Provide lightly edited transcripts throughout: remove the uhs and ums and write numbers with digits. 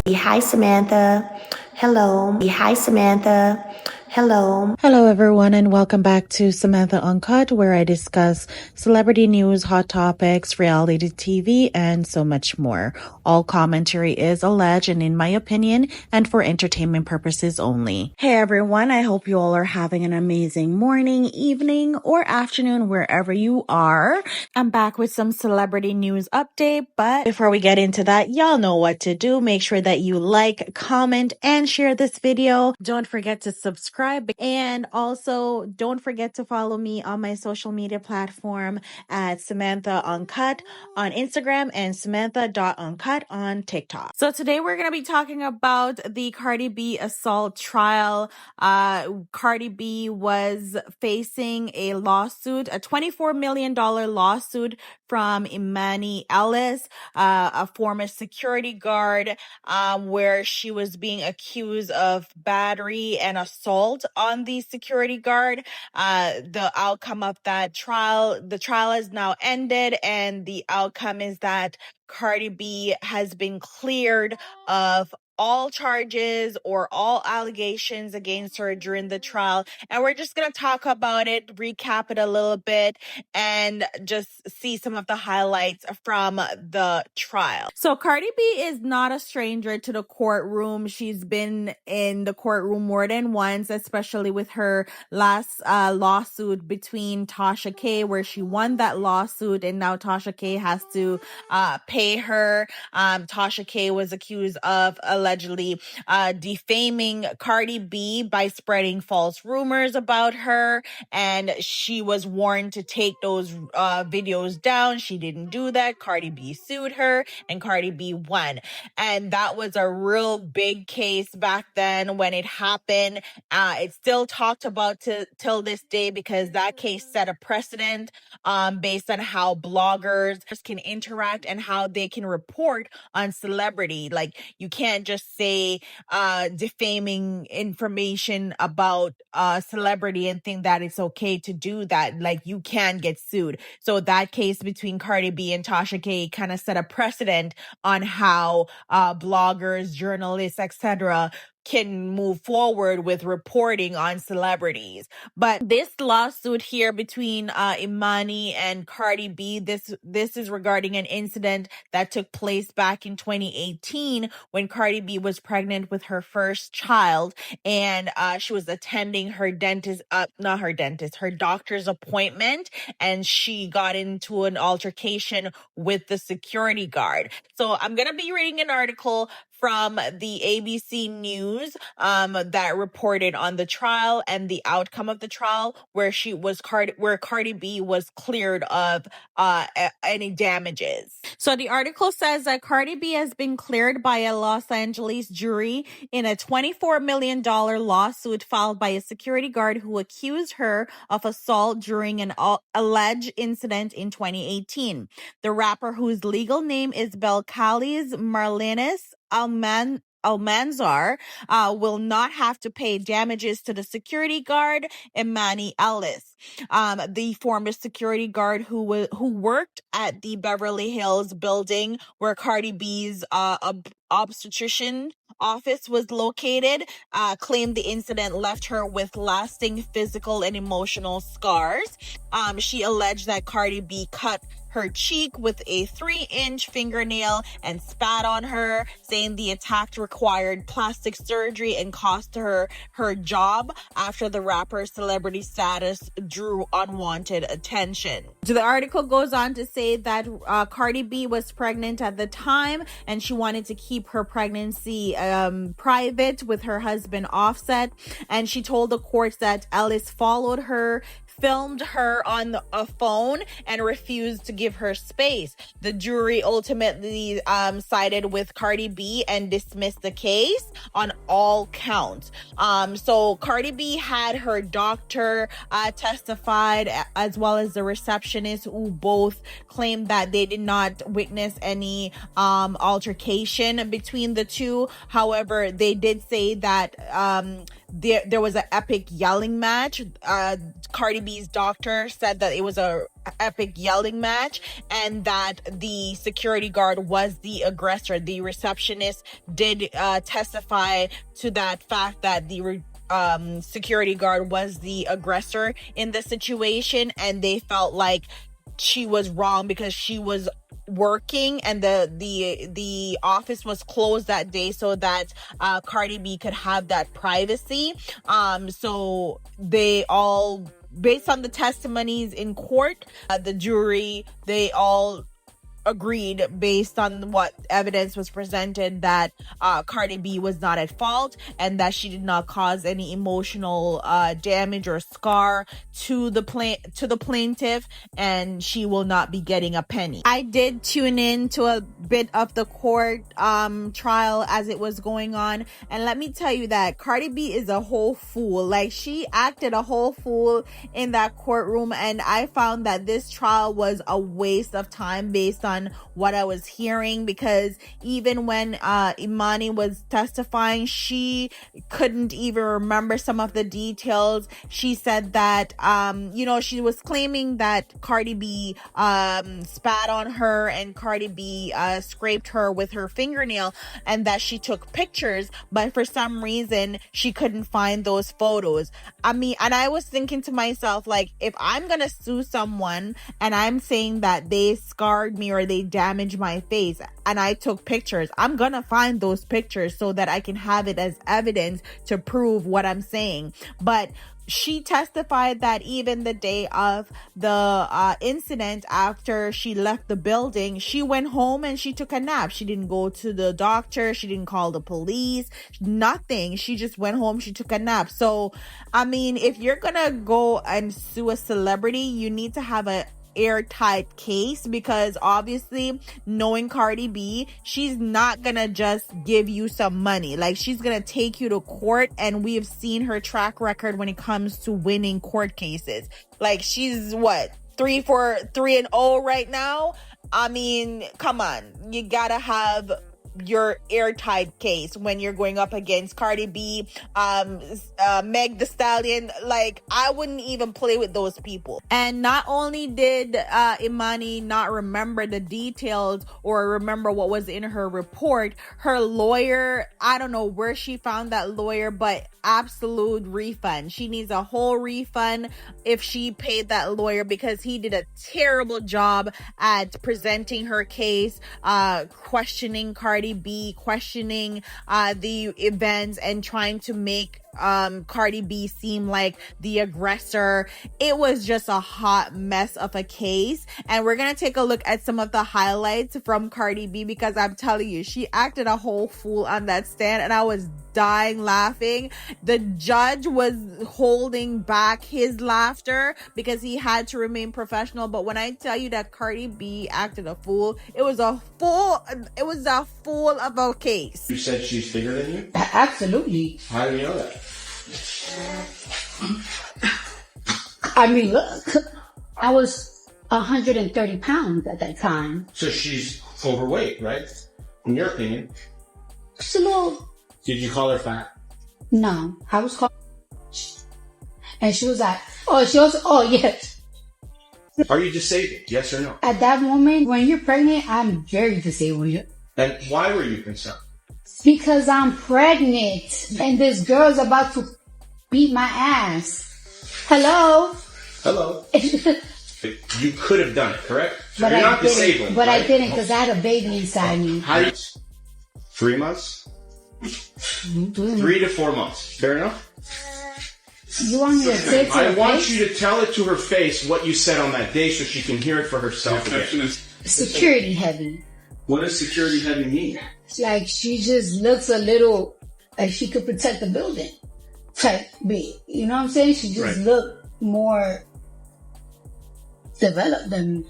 Hi, Samantha. Hello. Hi, Samantha. Hello. Hello, everyone, and welcome back to Samantha Uncut, where I discuss celebrity news, hot topics, reality TV, and so much more. All commentary is alleged and in my opinion, and for entertainment purposes only. Hey, everyone. I hope you all are having an amazing morning, evening, or afternoon, wherever you are. I'm back with some celebrity news update, but before we get into that, y'all know what to do. Make sure that you like, comment, and share this video. Don't forget to subscribe, and also don't forget to follow me on my social media platform at Samantha Uncut on Instagram and Samantha.uncut on TikTok. So today we're going to be talking about the Cardi B assault trial. Cardi B was facing a lawsuit, a $24 million lawsuit from Imani Ellis, a former security guard, where she was being accused of battery and assault on the security guard. The outcome of that trial, the trial has now ended, and the outcome is that Cardi B has been cleared of all charges or all allegations against her during the trial. And we're just going to talk about it, recap it a little bit, and just see some of the highlights from the trial. So Cardi B is not a stranger to the courtroom. She's been in the courtroom more than once, especially with her last lawsuit between Tasha K, where she won that lawsuit, and now Tasha K has to pay her. Tasha K was accused of allegedly defaming Cardi B by spreading false rumors about her, and she was warned to take those videos down. She didn't do that. Cardi B sued her, and Cardi B won. And that was a real big case back then when it happened. It's still talked about till this day because that case set a precedent based on how bloggers can interact and how they can report on celebrity. Like, you can't just say defaming information about celebrity and think that it's okay to do that. Like, you can get sued. So that case between Cardi B and Tasha K kind of set a precedent on how bloggers, journalists, etc. can move forward with reporting on celebrities. But this lawsuit here between Imani and Cardi B, this is regarding an incident that took place back in 2018 when Cardi B was pregnant with her first child, and she was attending her her doctor's appointment, and she got into an altercation with the security guard. So I'm going to be reading an article from the ABC News that reported on the trial and the outcome of the trial, where Cardi B was cleared of any damages. So the article says that Cardi B has been cleared by a Los Angeles jury in a $24 million lawsuit filed by a security guard who accused her of assault during an alleged incident in 2018. The rapper, whose legal name is Belcalis Marlenis Almanzar, will not have to pay damages to the security guard, Imani Ellis. The former security guard who worked at the Beverly Hills building where Cardi B's obstetrician office was located, claimed the incident left her with lasting physical and emotional scars. She alleged that Cardi B cut her cheek with a 3-inch fingernail and spat on her, saying the attack required plastic surgery and cost her her job after the rapper's celebrity status drew unwanted attention. The article goes on to say that Cardi B was pregnant at the time, and she wanted to keep her pregnancy private with her husband Offset, and she told the courts that Ellis followed her, filmed her on a phone, and refused to give her space. The jury ultimately sided with Cardi B and dismissed the case on all counts. So Cardi B had her doctor testified, as well as the receptionist, who both claimed that they did not witness any altercation between the two. However, they did say that there was an epic yelling match. Cardi B's doctor said that it was a epic yelling match and that the security guard was the aggressor. The receptionist did testify to that fact that the security guard was the aggressor in the situation, and they felt like she was wrong because she was working and the office was closed that day so that Cardi B could have that privacy. So they all, based on the testimonies in court, the jury, they all agreed based on what evidence was presented that Cardi B was not at fault and that she did not cause any emotional damage or scar to the plaintiff, and she will not be getting a penny. I did tune in to a bit of the court trial as it was going on, and let me tell you that Cardi B is a whole fool. Like, she acted a whole fool in that courtroom, and I found that this trial was a waste of time based on what I was hearing, because even when Imani was testifying, she couldn't even remember some of the details. She said that she was claiming that Cardi B spat on her and Cardi B scraped her with her fingernail and that she took pictures, but for some reason she couldn't find those photos. And I was thinking to myself, like, if I'm gonna sue someone and I'm saying that they scarred me or they damaged my face and I took pictures, I'm gonna find those pictures so that I can have it as evidence to prove what I'm saying. But she testified that even the day of the incident, after she left the building, she went home and she took a nap. She didn't go to the doctor. She didn't call the police. Nothing. She just went home. She took a nap. So, if you're gonna go and sue a celebrity, you need to have a airtight case, because obviously, knowing Cardi B, she's not gonna just give you some money. Like, she's gonna take you to court, and we have seen her track record when it comes to winning court cases. Like, she's what, 3-0 right now? Come on, you gotta have your airtight case when you're going up against Cardi B, Meg Thee Stallion. Like, I wouldn't even play with those people. And not only did Imani not remember the details or remember what was in her report, her lawyer, I don't know where she found that lawyer, but absolute refund. She needs a whole refund if she paid that lawyer, because he did a terrible job at presenting her case, questioning Cardi B, questioning the events, and trying to make Cardi B seem like the aggressor. It was just a hot mess of a case, and we're gonna take a look at some of the highlights from Cardi B, because I'm telling you, she acted a whole fool on that stand, and I was dying laughing. The judge was holding back his laughter because he had to remain professional. But when I tell you that Cardi B acted a fool, it was a fool of a case. You said she's bigger than you? Absolutely. How do you know that? Look, I was 130 pounds at that time. So she's overweight, right? In your opinion. Just a little. Did you call her fat? No, I was called. And she was like, yes. Are you disabled? Yes or no? At that moment, when you're pregnant, I'm very disabled. And why were you concerned? Because I'm pregnant and this girl's about to beat my ass. Hello? You could have done it, correct? So but you're I not didn't, disabled. But right? I didn't, because I had a baby inside me. 3 months? 3 to 4 months. Fair enough? You want me to say it to her I want face? you to tell it to her face what you said on that day so she can hear it for herself again. Security heavy. What does security heavy mean? It's like she just looks a little like she could protect the building type B. You know what I'm saying? She just looked more developed than me.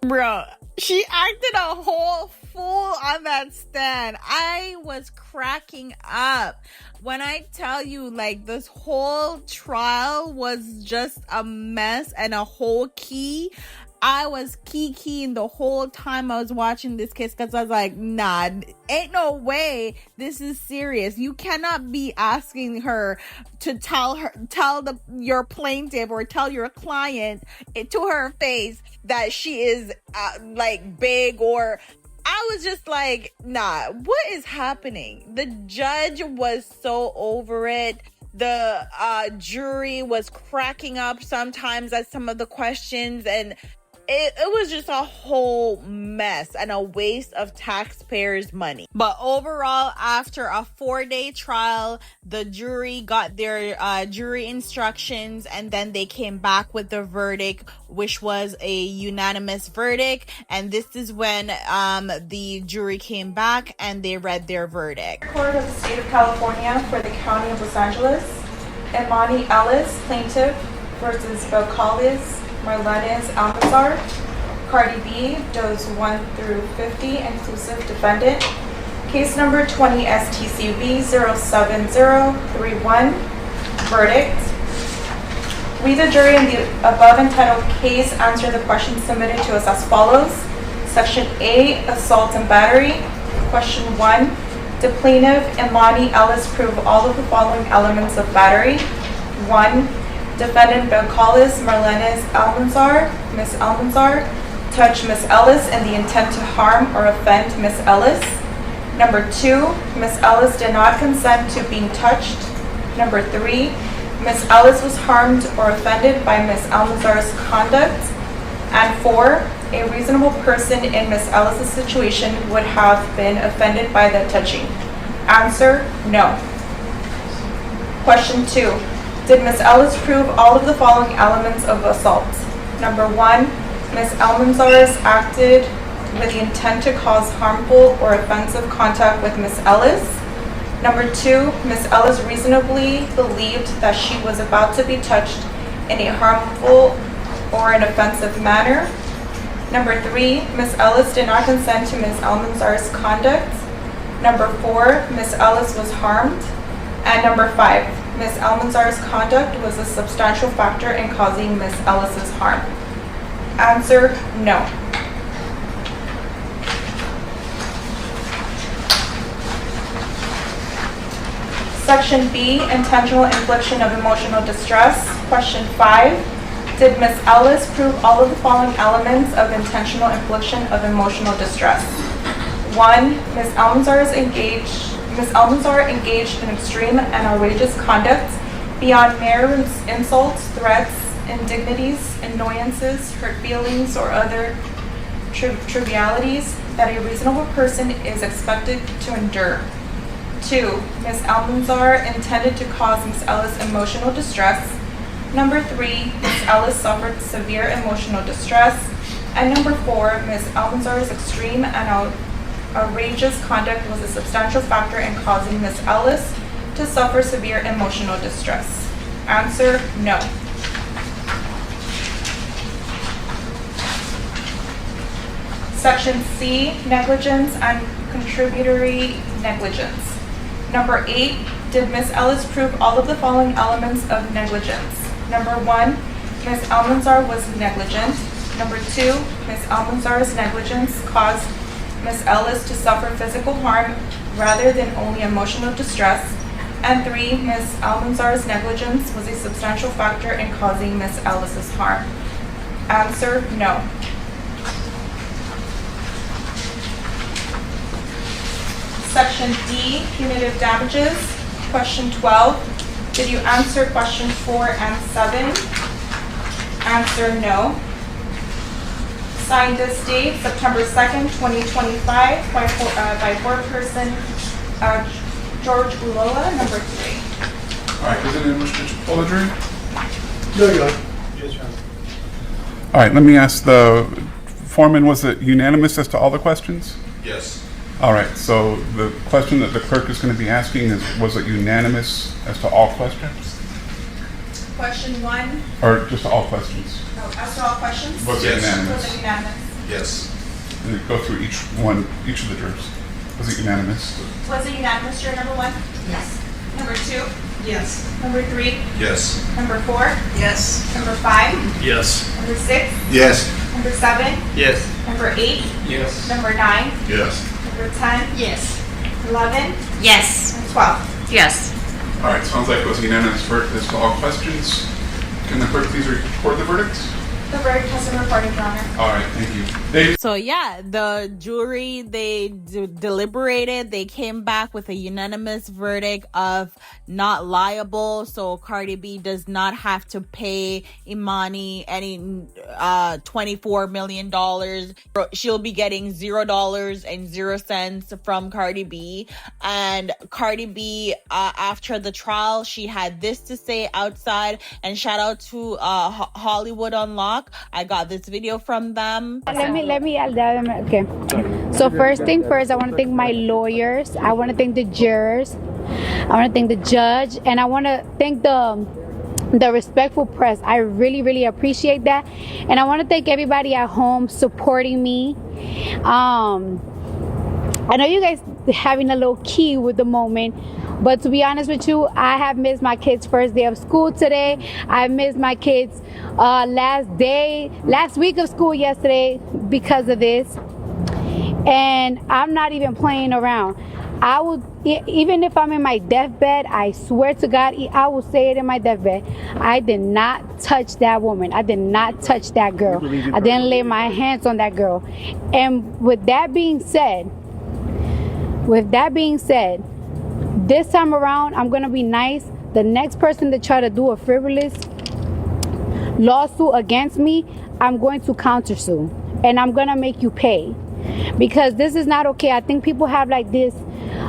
Bro, she acted a whole fool on that stand. I was cracking up. When I tell you, like, this whole trial was just a mess and a whole key. I was kikiing the whole time I was watching this case because I was like, nah, ain't no way this is serious. You cannot be asking her to tell your plaintiff or tell your client to her face that she is like big, or I was just like, nah, what is happening? The judge was so over it. The jury was cracking up sometimes at some of the questions, and it was just a whole mess and a waste of taxpayers' money. But overall, after a 4-day trial, the jury got their jury instructions, and then they came back with the verdict, which was a unanimous verdict. And this is when the jury came back and they read their verdict. Court of the State of California for the County of Los Angeles, Imani Ellis, plaintiff, versus Belcalis Marlenes Almanzar, Cardi B, dose 1 through 50, inclusive defendant. Case number 20 STCV 07031. Verdict. We, the jury, in the above entitled case, answer the questions submitted to us as follows. Section A, assault and battery. Question 1. Did plaintiff Imani Ellis prove all of the following elements of battery? 1. Defendant Belcalis Marlenes Almanzar, Ms. Almanzar, touched Ms. Ellis in the intent to harm or offend Ms. Ellis. Number 2, Ms. Ellis did not consent to being touched. Number 3, Ms. Ellis was harmed or offended by Ms. Almanzar's conduct. And 4, a reasonable person in Ms. Ellis' situation would have been offended by the touching. Answer, no. Question 2. Did Ms. Ellis prove all of the following elements of assault? Number 1, Ms. Almanzar acted with the intent to cause harmful or offensive contact with Ms. Ellis. Number 2, Ms. Ellis reasonably believed that she was about to be touched in a harmful or an offensive manner. Number 3, Ms. Ellis did not consent to Ms. Almanzar's conduct. Number 4, Ms. Ellis was harmed. And number 5, Ms. Almanzar's conduct was a substantial factor in causing Ms. Ellis's harm. Answer, no. Section B, intentional infliction of emotional distress. Question 5. Did Ms. Ellis prove all of the following elements of intentional infliction of emotional distress? 1. Ms. Almanzar engaged in extreme and outrageous conduct beyond mere insults, threats, indignities, annoyances, hurt feelings, or other trivialities that a reasonable person is expected to endure. 2. Ms. Almanzar intended to cause Ms. Ellis emotional distress. Number 3, Ms. Ellis suffered severe emotional distress. And number 4, Ms. Almanzar's extreme and outrageous conduct was a substantial factor in causing Ms. Ellis to suffer severe emotional distress. Answer, no. Section C, negligence and contributory negligence. Number 8, did Ms. Ellis prove all of the following elements of negligence? Number 1, Ms. Almanzar was negligent. Number 2, Ms. Almanzar's negligence caused Ms. Ellis to suffer physical harm rather than only emotional distress. And 3, Ms. Almanzar's negligence was a substantial factor in causing Ms. Ellis's harm. Answer, no. Section D, punitive damages. Question 12. Did you answer question 4 and 7? Answer, no. Signed this date, September 2nd, 2025, by foreperson George Uloa, number 3. All right, is it in which to pull the jury? No, you are. Yes, Your Honor. All right, let me ask the foreman, was it unanimous as to all the questions? Yes. All right, so the question that the clerk is going to be asking is, was it unanimous as to all questions? Question 1. Or just all questions? Oh, as to all questions? Was it Yes. unanimous? Was it unanimous? Yes. And then go through each of the jurors. Was it unanimous? Was it unanimous, juror number 1? Yes. Number 2? Yes. Number 3? Yes. Number 4? Yes. Number 5? Yes. Number 6? Yes. Number 7? Yes. Number 8? Yes. Number 9? Yes. Number 10? Yes. 11? Yes. And 12. Yes. All right, sounds like it was a unanimous verdict as to all questions. Can the clerk please record the verdict? The verdict has been recorded, Your Honor. All right, thank you. Dave? So yeah, the jury, they deliberated. They came back with a unanimous verdict of not liable. So Cardi B does not have to pay Imani any $24 million. She'll be getting $0 from Cardi B. And Cardi B, after the trial, she had this to say outside. And shout out to Hollywood Unlocked. I got this video from them. Okay. So first thing first, I want to thank my lawyers. I want to thank the jurors. I want to thank the judge, and I want to thank the respectful press. I really, really appreciate that, and I want to thank everybody at home supporting me. I know you guys having a little key with the moment, but to be honest with you, I have missed my kids' first day of school today. I missed my kids' last week of school yesterday because of this. And I'm not even playing around. I will, even if I'm in my deathbed, I swear to God, I will say it in my deathbed. I did not touch that woman. I did not touch that girl. I didn't lay my hands on that girl. And with that being said, this time around, I'm going to be nice. The next person to try to do a frivolous lawsuit against me, I'm going to countersue. And I'm going to make you pay. Because this is not okay. I think people have like this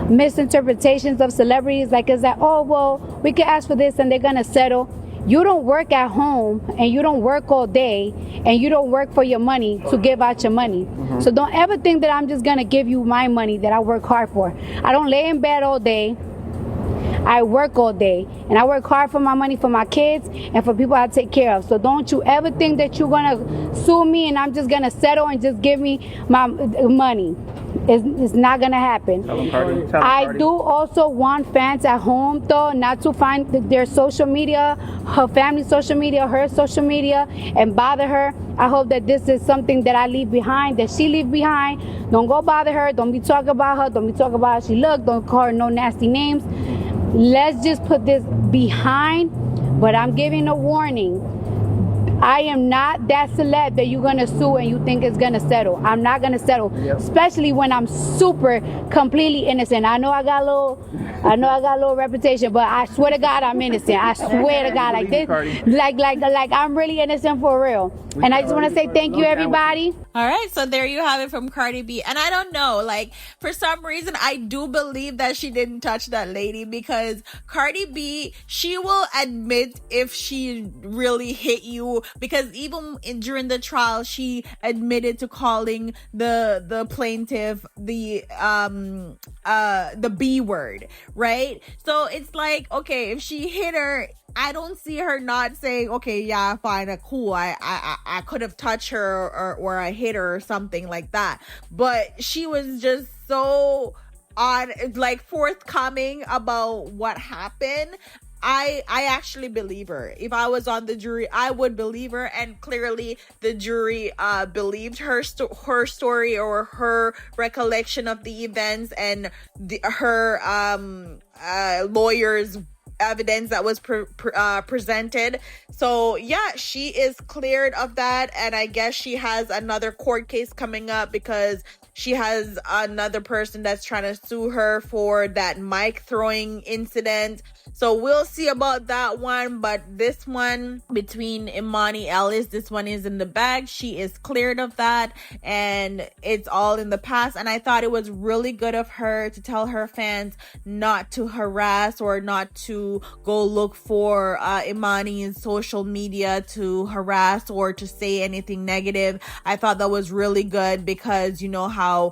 misinterpretations of celebrities. Like, it's like, oh, well, we can ask for this and they're going to settle. You don't work at home and you don't work all day and you don't work for your money to give out your money. So don't ever think that I'm just going to give you my money that I work hard for. I don't lay in bed all day. I work all day and I work hard for my money, for my kids and for people I take care of. So don't you ever think that you're going to sue me and I'm just going to settle and just give me my money. It's not going to happen. I do also want fans at home, though, not to find their social media, her family's social media, her social media, and bother her. I hope that this is something that I leave behind, that she leave behind. Don't go bother her. Don't be talking about her. Don't be talking about how she look. Don't call her no nasty names. Let's just put this behind, but I'm giving a warning. I am not that celeb that you're gonna sue and you think it's gonna settle. I'm not gonna settle, especially when I'm super completely innocent. I know I got a little reputation, but I swear to God I'm innocent. I swear to God, like this, like I'm really innocent for real. And I just want to say thank you, everybody. All right, so there you have it from Cardi B. And I don't know, like, for some reason, I do believe that she didn't touch that lady, because Cardi B, she will admit if she really hit you, because even during the trial, she admitted to calling the plaintiff the B word, right? So it's like, okay, if she hit her, I don't see her not saying, okay, yeah, fine, cool. I could have touched her or I hit her or something like that. But she was just so forthcoming about what happened. I actually believe her. If I was on the jury, I would believe her, and clearly the jury believed her story or her recollection of the events and her lawyer's evidence that was presented. So yeah, she is cleared of that, and I guess she has another court case coming up because she has another person that's trying to sue her for that mic throwing incident. So we'll see about that one. But this one between Imani Ellis, this one is in the bag. She is cleared of that, and it's all in the past. And I thought it was really good of her to tell her fans not to harass or not to go look for Imani's social media to harass or to say anything negative. I thought that was really good, because you know how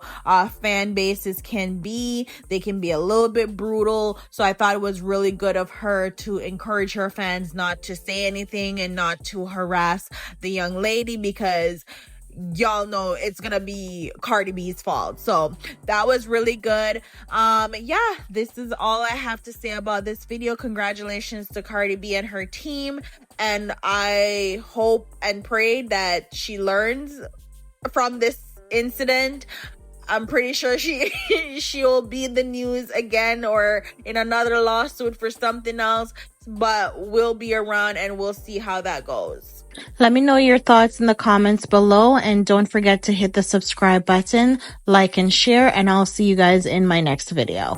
fan bases can be. They can be a little bit brutal. So I thought it was really good of her to encourage her fans not to say anything and not to harass the young lady, because y'all know it's gonna be Cardi B's fault. So that was really good. Yeah, this is all I have to say about this video. Congratulations to Cardi B and her team, and I hope and pray that she learns from this incident. I'm pretty sure she'll be in the news again or in another lawsuit for something else, but we'll be around and we'll see how that goes. Let me know your thoughts in the comments below, and don't forget to hit the subscribe button, like and share, and I'll see you guys in my next video.